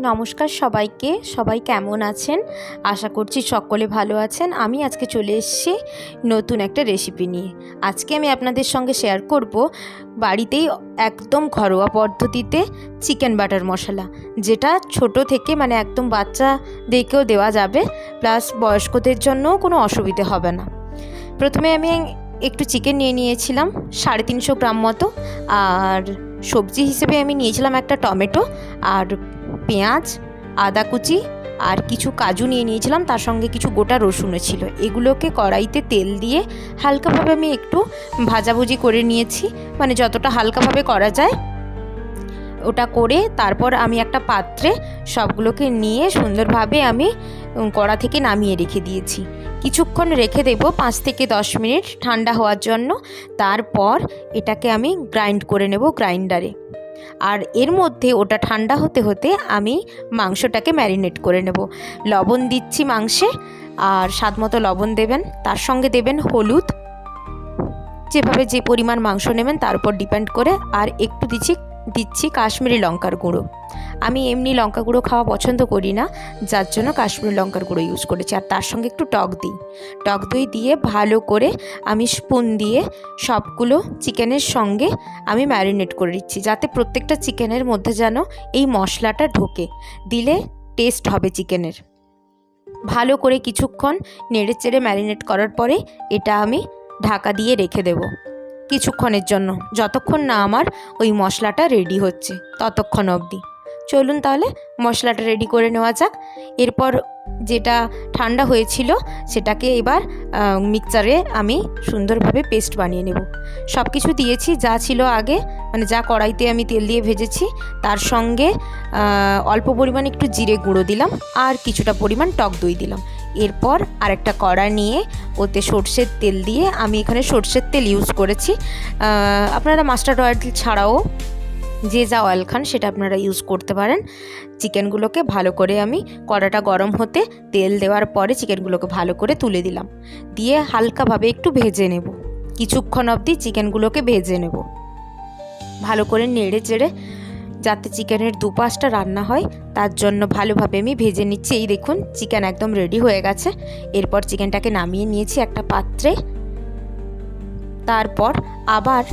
নমস্কার সবাইকে। সবাই কেমন আছেন? আশা করছি সকলে ভালো আছেন। আমি আজকে চলে এসেছি নতুন একটা রেসিপি নিয়ে। আজকে আমি আপনাদের সঙ্গে শেয়ার করব বাড়িতেই একদম ঘরোয়া পদ্ধতিতে চিকেন বাটার মশলা, যেটা ছোট থেকে একদম বাচ্চাদেরকেও দেওয়া যাবে, প্লাস বয়স্কদের জন্যও কোনো অসুবিধে হবে না। প্রথমে আমি একটু চিকেন নিয়ে নিয়েছিলাম 350 গ্রাম মতো, আর সবজি হিসেবে আমি নিয়েছিলাম একটা টমেটো আর পেঁয়াজ, আদা কুচি আর কিছু কাজু নিয়ে নিয়েছিলাম, তার সঙ্গে কিছু গোটা রসুনও ছিল। এগুলোকে কড়াইতে তেল দিয়ে হালকাভাবে আমি একটু ভাজাভুজি করে নিয়েছি, যতটা হালকাভাবে করা যায় ওটা করে তারপর আমি একটা পাত্রে সবগুলোকে নিয়ে সুন্দরভাবে আমি কড়া থেকে নামিয়ে রেখে দিয়েছি। কিছুক্ষণ রেখে দেব 5 থেকে 10 মিনিট ঠান্ডা হওয়ার জন্য। তারপর এটাকে আমি গ্রাইন্ড করে নেব গ্রাইন্ডারে। আর এর মধ্যে ওটা ঠান্ডা হতে হতে আমি মাংসটাকে ম্যারিনেট করে নেব। লবণ দিচ্ছি মাংসে, আর স্বাদ মতো লবণ দেবেন, তার সঙ্গে দেবেন হলুদ, যেভাবে যে পরিমাণ মাংস নেবেন তার উপর ডিপেন্ড করে, আর একটু দিচ্ছি কাশ্মীরি লঙ্কার গুঁড়ো। আমি এমনি লঙ্কা গুঁড়ো খাওয়া পছন্দ করি না, যার জন্য কাশ্মীরি লঙ্কার গুঁড়ো ইউজ করেছি। আর তার সঙ্গে একটু টক দই দিয়ে ভালো করে আমি স্পুন দিয়ে সবগুলো চিকেনের সঙ্গে আমি ম্যারিনেট করে দিচ্ছি, যাতে প্রত্যেকটা চিকেনের মধ্যে যেন এই মশলাটা ঢোকে, দিলে টেস্ট হবে চিকেনের। ভালো করে কিছুক্ষণ নেড়ে চেড়ে ম্যারিনেট করার পরে এটা আমি ঢাকা দিয়ে রেখে দেব কিছুক্ষণের জন্য, যতক্ষণ না আমার ওই মশলাটা রেডি হচ্ছে ততক্ষণ অবধি। চলুন তাহলে মশলাটা রেডি করে নেওয়া যাক। এরপর যেটা ঠান্ডা হয়েছিল সেটাকে এবার মিক্সারে আমি সুন্দরভাবে পেস্ট বানিয়ে নেব। সব কিছু দিয়েছি যা ছিল আগে, যা কড়াইতে আমি তেল দিয়ে ভেজেছি, তার সঙ্গে অল্প পরিমাণ একটু জিরে গুঁড়ো দিলাম আর কিছুটা পরিমাণ টক দই দিলাম। এরপর আরেকটা কড়া নিয়ে ওতে সর্ষের তেল দিয়ে, আমি এখানে সর্ষের তেল ইউজ করেছি, আপনারা মাস্টার্ড অয়েল ছাড়াও যে যা অয়েল খান সেটা আপনারা ইউজ করতে পারেন। চিকেনগুলোকে ভালো করে আমি কড়াটা গরম হতে তেল দেওয়ার পরে চিকেনগুলোকে ভালো করে তুলে দিলাম, দিয়ে হালকাভাবে একটু ভেজে নেব। কিছুক্ষণ অবধি চিকেনগুলোকে ভেজে নেব ভালো করে নেড়ে চেড়ে, যাতে চিকেনের দুপাশটা রান্না হয়, তার জন্য ভালোভাবে আমি ভেজে নিচ্ছি। এই দেখুন চিকেন একদম রেডি হয়ে গেছে। এরপর চিকেনটাকে নামিয়ে নিয়েছি একটা পাত্রে। তারপর আবার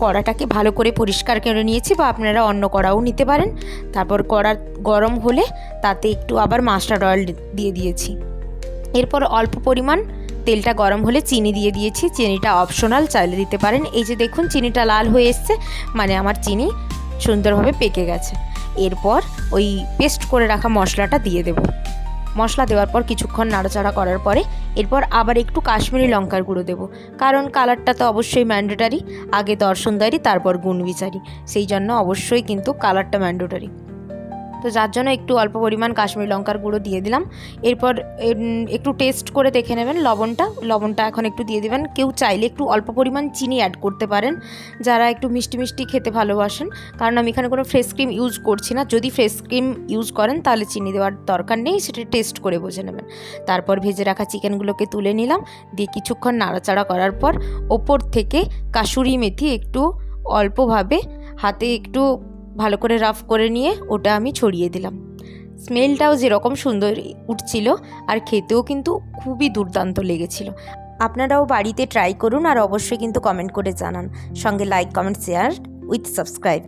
কড়াটাকে ভালো করে পরিষ্কার করে নিয়েছি, বা আপনারা অন্য কড়াও নিতে পারেন। তারপর কড়া গরম হলে তাতে একটু আবার মাস্টার্ড অয়েল দিয়ে দিয়েছি। এরপর অল্প পরিমাণ তেলটা গরম হলে চিনি দিয়ে দিয়েছি। চিনিটা অপশনাল, চাইলে দিতে পারেন। এই যে দেখুন চিনিটা লাল হয়ে এসছে, আমার চিনি সুন্দরভাবে পেকে গেছে। এরপর ওই পেস্ট করে রাখা মশলাটা দিয়ে দেব। মশলা দেওয়ার পর কিছুক্ষণ নাড়াচাড়া করার পরে এরপর আবার একটু কাশ্মীরি লঙ্কার গুঁড়ো দেবো, কারণ কালারটা তো অবশ্যই ম্যান্ডেটারি। আগে দর্শনদারি তারপর গুণবিচারি, সেই জন্য অবশ্যই কিন্তু কালারটা ম্যান্ডেটারি। তো যার জন্য একটু অল্প পরিমাণ কাশ্মীরি লঙ্কার গুঁড়ো দিয়ে দিলাম। এরপর একটু টেস্ট করে দেখে নেবেন লবণটা এখন একটু দিয়ে দেবেন। কেউ চাইলে একটু অল্প পরিমাণ চিনি অ্যাড করতে পারেন, যারা একটু মিষ্টি মিষ্টি খেতে ভালোবাসেন, কারণ আমি এখানে কোনো ফ্রেশ ক্রিম ইউজ করছি না। যদি ফ্রেশ ক্রিম ইউজ করেন তাহলে চিনি দেওয়ার দরকার নেই, সেটা টেস্ট করে বুঝে নেবেন। তারপর ভেজে রাখা চিকেনগুলোকে তুলে নিলাম, দিয়ে কিছুক্ষণ নাড়াচাড়া করার পর ওপর থেকে কাসুরি মেথি একটু অল্পভাবে হাতে একটু ভালো করে রাফ করে নিয়ে ওটা আমি ছড়িয়ে দিলাম। স্মেলটাও যেরকম সুন্দর উঠছিল, আর খেতেও কিন্তু খুবই দুর্দান্ত লেগেছিল। আপনারাও বাড়িতে ট্রাই করুন, আর অবশ্যই কিন্তু কমেন্ট করে জানান, সঙ্গে like, comment, share with subscribe.